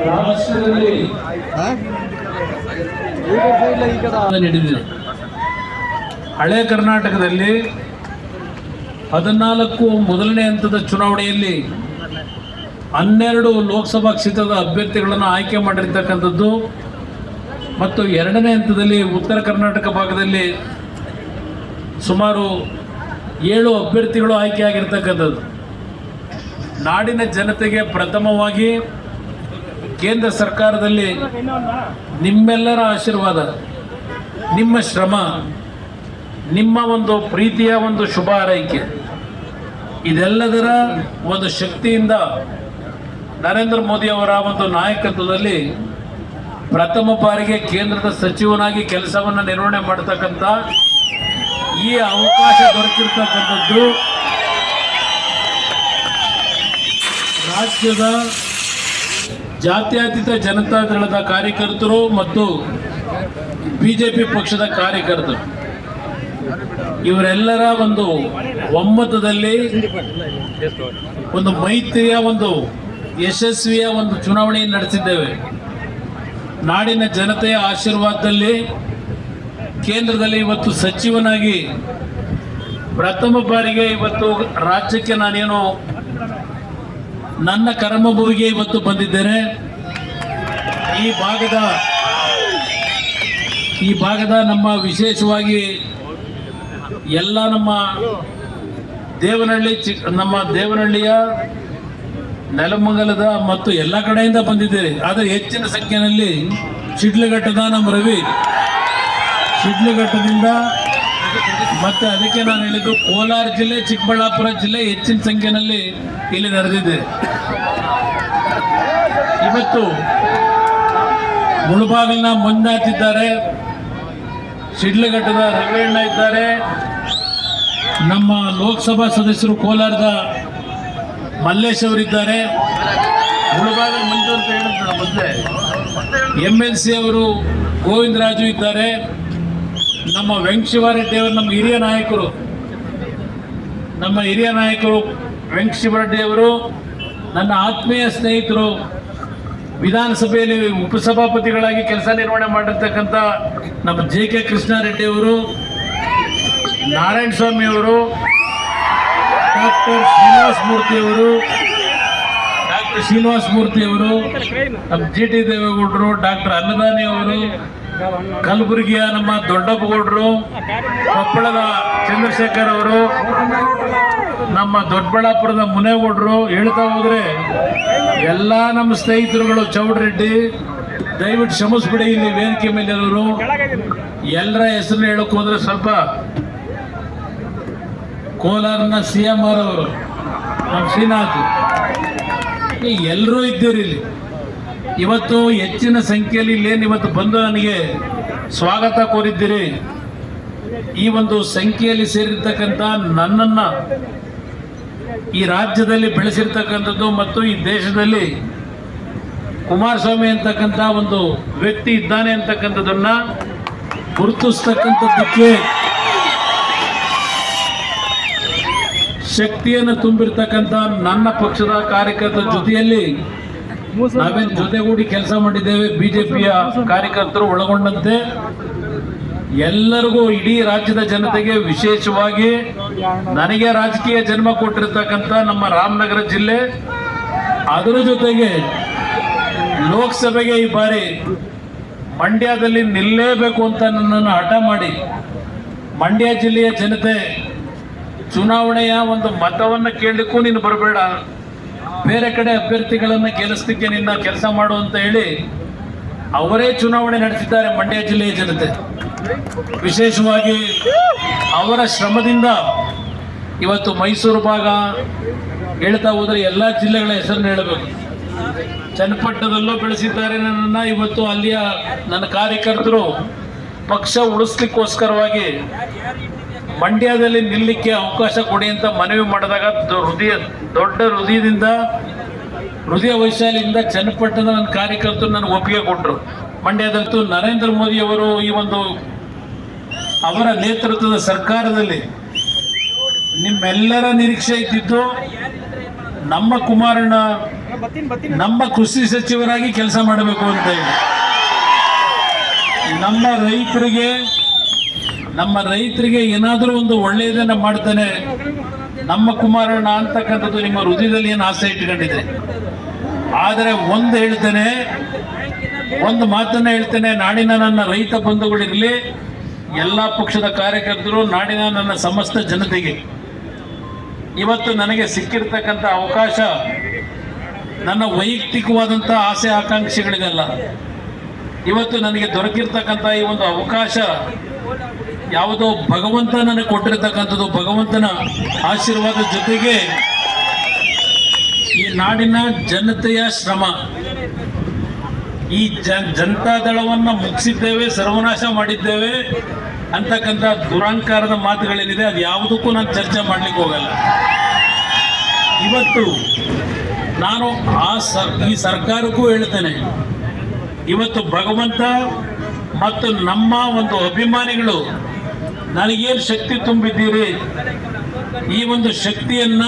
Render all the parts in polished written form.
ರಾಷ್ಟ್ರದಲ್ಲಿ ನಡೆದಿದೆ. ಹಳೆ ಕರ್ನಾಟಕದಲ್ಲಿ 14 ಮೊದಲನೇ ಹಂತದ ಚುನಾವಣೆಯಲ್ಲಿ 12 ಲೋಕಸಭಾ ಕ್ಷೇತ್ರದ ಅಭ್ಯರ್ಥಿಗಳನ್ನು ಆಯ್ಕೆ ಮಾಡಿರ್ತಕ್ಕಂಥದ್ದು ಮತ್ತು ಎರಡನೇ ಹಂತದಲ್ಲಿ ಉತ್ತರ ಕರ್ನಾಟಕ ಭಾಗದಲ್ಲಿ ಸುಮಾರು 7 ಅಭ್ಯರ್ಥಿಗಳು ಆಯ್ಕೆಯಾಗಿರ್ತಕ್ಕಂಥದ್ದು. ನಾಡಿನ ಜನತೆಗೆ ಪ್ರಥಮವಾಗಿ ಕೇಂದ್ರ ಸರ್ಕಾರದಲ್ಲಿ ನಿಮ್ಮೆಲ್ಲರ ಆಶೀರ್ವಾದ, ನಿಮ್ಮ ಶ್ರಮ, ನಿಮ್ಮ ಒಂದು ಪ್ರೀತಿಯ ಒಂದು ಶುಭ ಹಾರೈಕೆ, ಇದೆಲ್ಲದರ ಒಂದು ಶಕ್ತಿಯಿಂದ ನರೇಂದ್ರ ಮೋದಿ ಅವರ ಒಂದು ನಾಯಕತ್ವದಲ್ಲಿ ಪ್ರಥಮ ಬಾರಿಗೆ ಕೇಂದ್ರದ ಸಚಿವನಾಗಿ ಕೆಲಸವನ್ನು ನಿರ್ವಹಣೆ ಮಾಡತಕ್ಕಂಥ ಈ ಅವಕಾಶ ದೊರಕಿರ್ತಕ್ಕಂಥದ್ದು ರಾಜ್ಯದ ಜಾತ್ಯತೀತ ಜನತಾದಳದ ಕಾರ್ಯಕರ್ತರು ಮತ್ತು ಬಿಜೆಪಿ ಪಕ್ಷದ ಕಾರ್ಯಕರ್ತರು ಇವರೆಲ್ಲರ ಒಂದು ಒಮ್ಮತದಲ್ಲಿ ಒಂದು ಮೈತ್ರಿಯ ಒಂದು ಯಶಸ್ವಿಯ ಒಂದು ಚುನಾವಣೆಯನ್ನು ನಡೆಸಿದ್ದೇವೆ. ನಾಡಿನ ಜನತೆಯ ಆಶೀರ್ವಾದದಲ್ಲಿ ಕೇಂದ್ರದಲ್ಲಿ ಇವತ್ತು ಸಚಿವನಾಗಿ ಪ್ರಥಮ ಬಾರಿಗೆ ಇವತ್ತು ರಾಜ್ಯಕ್ಕೆ ನಾನೇನು ನನ್ನ ಕರ್ಮಭೂಮಿಗೆ ಇವತ್ತು ಬಂದಿದ್ದೇನೆ. ಈ ಭಾಗದ ನಮ್ಮ ವಿಶೇಷವಾಗಿ ಎಲ್ಲ ನಮ್ಮ ದೇವನಹಳ್ಳಿಯ ನೆಲಮಂಗಲದ ಮತ್ತು ಎಲ್ಲ ಕಡೆಯಿಂದ ಬಂದಿದ್ದೇವೆ. ಆದರೆ ಹೆಚ್ಚಿನ ಸಂಖ್ಯೆಯಲ್ಲಿ ಶಿಡ್ಲಘಟ್ಟದ ನಮ್ಮ ರವಿ ಶಿಡ್ಲಘಟ್ಟದಿಂದ, ಮತ್ತೆ ಅದಕ್ಕೆ ನಾನು ಹೇಳಿದ್ದು ಕೋಲಾರ ಜಿಲ್ಲೆ, ಚಿಕ್ಕಬಳ್ಳಾಪುರ ಜಿಲ್ಲೆ ಹೆಚ್ಚಿನ ಸಂಖ್ಯೆಯಲ್ಲಿ ಇಲ್ಲಿ ನಡೆದಿದೆ. ಇವತ್ತು ಮುಳುಬಾಗಿಲಿನ ಮಂಜುನಾಥ್ ಇದ್ದಾರೆ, ಶಿಡ್ಲಘಟ್ಟದ ರವಿಯಣ್ಣ ಇದ್ದಾರೆ, ನಮ್ಮ ಲೋಕಸಭಾ ಸದಸ್ಯರು ಕೋಲಾರದ ಮಲ್ಲೇಶ್ ಅವರಿದ್ದಾರೆ, ಮುಳುಬಾಗಿಲು ಮಂಜು ಅಂತ ಹೇಳಿದ್ರು ಮೊದಲೇ, MLC ಅವರು ಗೋವಿಂದರಾಜು ಇದ್ದಾರೆ, ನಮ್ಮ ವೆಂಕಟಶಿವರೆಡ್ಡಿ ಅವರು ನಮ್ಮ ಹಿರಿಯ ನಾಯಕರು ವೆಂಕಟಶಿವರೆಡ್ಡಿ ಅವರು ನನ್ನ ಆತ್ಮೀಯ ಸ್ನೇಹಿತರು, ವಿಧಾನಸಭೆಯಲ್ಲಿ ಉಪಸಭಾಪತಿಗಳಾಗಿ ಕೆಲಸ ನಿರ್ವಹಣೆ ಮಾಡಿರ್ತಕ್ಕಂಥ ನಮ್ಮ JK ಕೃಷ್ಣಾರೆಡ್ಡಿ ಅವರು, ನಾರಾಯಣ ಸ್ವಾಮಿ ಅವರು, ಡಾಕ್ಟರ್ ಶ್ರೀನಿವಾಸ ಮೂರ್ತಿ ಅವರು, ನಮ್ಮ GT ದೇವೇಗೌಡರು, ಡಾಕ್ಟರ್ ಅನ್ನದಾನಿ ಅವರು, ಕಲಬುರಗಿಯ ನಮ್ಮ ದೊಡ್ಡಪ್ಪಗೌಡರು, ಕೊಪ್ಪಳದ ಚಂದ್ರಶೇಖರ್ ಅವರು, ನಮ್ಮ ದೊಡ್ಡಬಳ್ಳಾಪುರದ ಮುನೇಗೌಡರು, ಹೇಳ್ತಾ ಹೋದ್ರೆ ಎಲ್ಲ ನಮ್ಮ ಸ್ನೇಹಿತರುಗಳು, ಚೌಡರೆಡ್ಡಿ, ದಯವಿಟ್ಟು ಕ್ಷಮಿಸ್ಬಿಡಿ ಇಲ್ಲಿ ವೇದಿಕೆ ಮೇಲೆ ಇರೋರು ಎಲ್ಲರ ಹೆಸರನ್ನ ಹೇಳಕ್ ಹೋದ್ರೆ ಸ್ವಲ್ಪ ಕೋಲಾರನ CM ಅವರು, ನಮ್ಮ ಶ್ರೀನಾಥ್, ಎಲ್ಲರೂ ಇದ್ದೀರಿ ಇಲ್ಲಿ. ಇವತ್ತು ಹೆಚ್ಚಿನ ಸಂಖ್ಯೆಯಲ್ಲಿ ಇಲ್ಲೇನು ಇವತ್ತು ಬಂದು ನನಗೆ ಸ್ವಾಗತ ಕೋರಿದ್ದೀರಿ. ಈ ಒಂದು ಸಂಖ್ಯೆಯಲ್ಲಿ ಸೇರಿರ್ತಕ್ಕಂಥ ನನ್ನನ್ನು ಈ ರಾಜ್ಯದಲ್ಲಿ ಬೆಳೆಸಿರ್ತಕ್ಕಂಥದ್ದು ಮತ್ತು ಈ ದೇಶದಲ್ಲಿ ಕುಮಾರಸ್ವಾಮಿ ಅಂತಕ್ಕಂಥ ಒಂದು ವ್ಯಕ್ತಿ ಇದ್ದಾನೆ ಅಂತಕ್ಕಂಥದ್ದನ್ನ ಗುರುತಿಸ್ತಕ್ಕಂಥದ್ದಕ್ಕೆ ಶಕ್ತಿಯನ್ನು ತುಂಬಿರ್ತಕ್ಕಂಥ ನನ್ನ ಪಕ್ಷದ ಕಾರ್ಯಕರ್ತರ ಜೊತೆಯಲ್ಲಿ ನಾವೇನು ಜೊತೆಗೂಡಿ ಕೆಲಸ ಮಾಡಿದ್ದೇವೆ. ಬಿಜೆಪಿಯ ಕಾರ್ಯಕರ್ತರು ಒಳಗೊಂಡಂತೆ ಎಲ್ಲರಿಗೂ, ಇಡೀ ರಾಜ್ಯದ ಜನತೆಗೆ, ವಿಶೇಷವಾಗಿ ನನಗೆ ರಾಜಕೀಯ ಜನ್ಮ ಕೊಟ್ಟಿರ್ತಕ್ಕಂಥ ನಮ್ಮ ರಾಮನಗರ ಜಿಲ್ಲೆ, ಅದರ ಜೊತೆಗೆ ಲೋಕಸಭೆಗೆ ಈ ಬಾರಿ ಮಂಡ್ಯದಲ್ಲಿ ನಿಲ್ಲೇಬೇಕು ಅಂತ ನನ್ನನ್ನು ಹಠ ಮಾಡಿ ಮಂಡ್ಯ ಜಿಲ್ಲೆಯ ಜನತೆ ಚುನಾವಣೆಯ ಒಂದು ಮತವನ್ನು ಕೇಳಲಿಕ್ಕೂ ನೀನು ಬರಬೇಡ, ಬೇರೆ ಕಡೆ ಅಭ್ಯರ್ಥಿಗಳನ್ನು ಗೆಲ್ಲಿಸಲಿಕ್ಕೆ ನಿನ್ನ ಕೆಲಸ ಮಾಡು ಅಂತ ಹೇಳಿ ಅವರೇ ಚುನಾವಣೆ ನಡೆಸಿದ್ದಾರೆ ಮಂಡ್ಯ ಜಿಲ್ಲೆಯ ಜನತೆ. ವಿಶೇಷವಾಗಿ ಅವರ ಶ್ರಮದಿಂದ ಇವತ್ತು ಮೈಸೂರು ಭಾಗ ಹೇಳ್ತಾ ಹೋದರೆ ಎಲ್ಲ ಜಿಲ್ಲೆಗಳ ಹೆಸರನ್ನು ಹೇಳಬೇಕು. ಚನ್ನಪಟ್ಟಣದಲ್ಲೂ ಬೆಳೆಸಿದ್ದಾರೆ ನನ್ನನ್ನು. ಇವತ್ತು ಅಲ್ಲಿಯ ನನ್ನ ಕಾರ್ಯಕರ್ತರು ಪಕ್ಷ ಉಳಿಸ್ಲಿಕ್ಕೋಸ್ಕರವಾಗಿ ಮಂಡ್ಯದಲ್ಲಿ ನಿಲ್ಲಕ್ಕೆ ಅವಕಾಶ ಕೊಡಿ ಅಂತ ಮನವಿ ಮಾಡಿದಾಗ ದೊಡ್ಡ ಹೃದಯ ವೈಶಾಲಿಯಿಂದ ಚನ್ನಪಟ್ಟಣದ ನನ್ನ ಕಾರ್ಯಕರ್ತರು ನನಗೆ ಒಪ್ಪಿಗೆ ಕೊಟ್ಟರು. ಮಂಡ್ಯದಂತೂ ನರೇಂದ್ರ ಮೋದಿ ಅವರು ಈ ಒಂದು ಅವರ ನೇತೃತ್ವದ ಸರ್ಕಾರದಲ್ಲಿ ನಿಮ್ಮೆಲ್ಲರ ನಿರೀಕ್ಷೆ ಇದ್ದಿದ್ದು ನಮ್ಮ ಕುಮಾರಣ್ಣ ನಮ್ಮ ಕೃಷಿ ಸಚಿವರಾಗಿ ಕೆಲಸ ಮಾಡಬೇಕು ಅಂತ ಹೇಳಿ ನಮ್ಮ ರೈತರಿಗೆ ಏನಾದರೂ ಒಂದು ಒಳ್ಳೆಯದನ್ನ ಮಾಡ್ತಾನೆ ನಮ್ಮ ಕುಮಾರಣ್ಣ ಅಂತಕ್ಕಂಥದ್ದು ನಿಮ್ಮ ಹೃದಯದಲ್ಲಿ ಏನು ಆಸೆ ಇಟ್ಕೊಂಡಿದೆ. ಆದರೆ ಒಂದು ಮಾತನ್ನ ಹೇಳ್ತೇನೆ, ನಾಡಿನ ನನ್ನ ರೈತ ಬಂಧುಗಳಿರಲಿ, ಎಲ್ಲ ಪಕ್ಷದ ಕಾರ್ಯಕರ್ತರು, ನಾಡಿನ ನನ್ನ ಸಮಸ್ತ ಜನತೆಗೆ ಇವತ್ತು ನನಗೆ ಸಿಕ್ಕಿರ್ತಕ್ಕಂಥ ಅವಕಾಶ ನನ್ನ ವೈಯಕ್ತಿಕವಾದಂಥ ಆಸೆ ಆಕಾಂಕ್ಷೆಗಳಿದೆಲ್ಲ. ಇವತ್ತು ನನಗೆ ದೊರಕಿರ್ತಕ್ಕಂಥ ಈ ಒಂದು ಅವಕಾಶ ಯಾವುದೋ ಭಗವಂತ ನನಗೆ ಕೊಟ್ಟಿರ್ತಕ್ಕಂಥದ್ದು, ಭಗವಂತನ ಆಶೀರ್ವಾದ ಜೊತೆಗೆ ಈ ನಾಡಿನ ಜನತೆಯ ಶ್ರಮ. ಈ ಜನತಾದಳವನ್ನು ಮುಗಿಸಿದ್ದೇವೆ, ಸರ್ವನಾಶ ಮಾಡಿದ್ದೇವೆ ಅಂತಕ್ಕಂಥ ದುರಹಂಕಾರದ ಮಾತುಗಳೇನಿದೆ, ಅದು ಯಾವುದಕ್ಕೂ ನಾನು ಚರ್ಚೆ ಮಾಡ್ಲಿಕ್ಕೆ ಹೋಗಲ್ಲ. ಇವತ್ತು ನಾನು ಈ ಸರ್ಕಾರಕ್ಕೂ ಹೇಳ್ತೇನೆ, ಇವತ್ತು ಭಗವಂತ ಮತ್ತು ನಮ್ಮ ಒಂದು ಅಭಿಮಾನಿಗಳು ನನಗೇನು ಶಕ್ತಿ ತುಂಬಿದ್ದೀರಿ, ಈ ಒಂದು ಶಕ್ತಿಯನ್ನ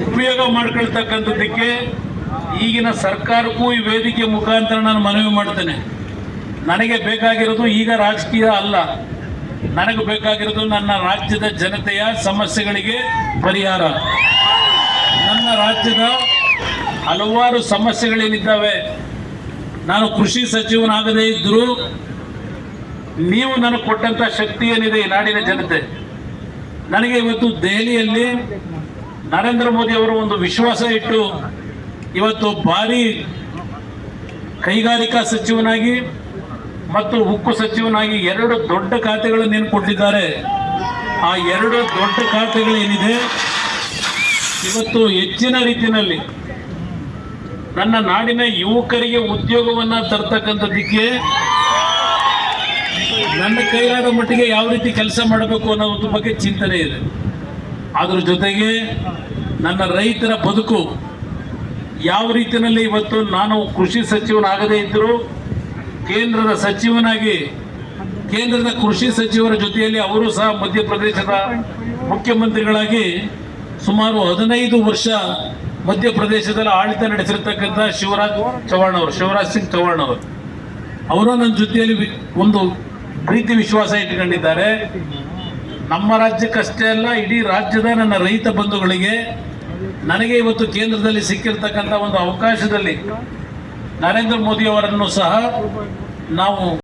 ಉಪಯೋಗ ಮಾಡ್ಕೊಳ್ತಕ್ಕಂಥದ್ದಕ್ಕೆ ಈಗಿನ ಸರ್ಕಾರಕ್ಕೂ ಈ ವೇದಿಕೆ ಮುಖಾಂತರ ನಾನು ಮನವಿ ಮಾಡ್ತೇನೆ. ನನಗೆ ಬೇಕಾಗಿರೋದು ಈಗ ರಾಜಕೀಯ ಅಲ್ಲ, ನನಗೆ ಬೇಕಾಗಿರೋದು ನನ್ನ ರಾಜ್ಯದ ಜನತೆಯ ಸಮಸ್ಯೆಗಳಿಗೆ ಪರಿಹಾರ. ನನ್ನ ರಾಜ್ಯದ ಹಲವಾರು ಸಮಸ್ಯೆಗಳೇನಿದ್ದಾವೆ, ನಾನು ಕೃಷಿ ಸಚಿವನಾಗದೇ ಇದ್ದರೂ ನೀವು ನನಗೆ ಕೊಟ್ಟಂಥ ಶಕ್ತಿ ಏನಿದೆ, ಈ ನಾಡಿನ ಜನತೆ ನನಗೆ ಇವತ್ತು ದೆಹಲಿಯಲ್ಲಿ ನರೇಂದ್ರ ಮೋದಿ ಅವರು ಒಂದು ವಿಶ್ವಾಸ ಇಟ್ಟು ಇವತ್ತು ಭಾರಿ ಕೈಗಾರಿಕಾ ಸಚಿವನಾಗಿ ಮತ್ತು ಉಕ್ಕು ಸಚಿವನಾಗಿ 2 ದೊಡ್ಡ ಖಾತೆಗಳನ್ನು ಏನು ಕೊಟ್ಟಿದ್ದಾರೆ. ಆ 2 ದೊಡ್ಡ ಖಾತೆಗಳೇನಿದೆ ಇವತ್ತು ಹೆಚ್ಚಿನ ರೀತಿಯಲ್ಲಿ ನನ್ನ ನಾಡಿನ ಯುವಕರಿಗೆ ಉದ್ಯೋಗವನ್ನ ತರ್ತಕ್ಕಂಥದ್ದಕ್ಕೆ ನನ್ನ ಕೈಲಾದ ಮಟ್ಟಿಗೆ ಯಾವ ರೀತಿ ಕೆಲಸ ಮಾಡಬೇಕು ಅನ್ನೋದ್ರ ಬಗ್ಗೆ ಚಿಂತನೆ ಇದೆ. ಅದ್ರ ಜೊತೆಗೆ ನನ್ನ ರೈತರ ಬದುಕು ಯಾವ ರೀತಿಯಲ್ಲಿ ಇವತ್ತು ನಾನು ಕೃಷಿ ಸಚಿವನಾಗದೇ ಇದ್ದರೂ ಕೇಂದ್ರದ ಸಚಿವನಾಗಿ ಕೇಂದ್ರದ ಕೃಷಿ ಸಚಿವರ ಜೊತೆಯಲ್ಲಿ ಅವರು ಸಹ ಮಧ್ಯಪ್ರದೇಶದ ಮುಖ್ಯಮಂತ್ರಿಗಳಾಗಿ ಸುಮಾರು 15 ವರ್ಷ ಮಧ್ಯಪ್ರದೇಶದಲ್ಲಿ ಆಡಳಿತ ನಡೆಸಿರ್ತಕ್ಕಂಥ ಶಿವರಾಜ್ ಸಿಂಗ್ ಚೌಹಾಣ್ ಅವರು ನನ್ನ ಜೊತೆಯಲ್ಲಿ ಒಂದು ಪ್ರೀತಿ ವಿಶ್ವಾಸ ಇಟ್ಕೊಂಡಿದ್ದಾರೆ. ನಮ್ಮ ರಾಜ್ಯಕ್ಕಷ್ಟೇ ಅಲ್ಲ, ಇಡೀ ರಾಜ್ಯದ ನನ್ನ ರೈತ ಬಂಧುಗಳಿಗೆ ನನಗೆ ಇವತ್ತು ಕೇಂದ್ರದಲ್ಲಿ ಸಿಕ್ಕಿರ್ತಕ್ಕಂಥ ಒಂದು ಅವಕಾಶದಲ್ಲಿ ನರೇಂದ್ರ ಮೋದಿ ಅವರನ್ನು ಸಹ ನಾವು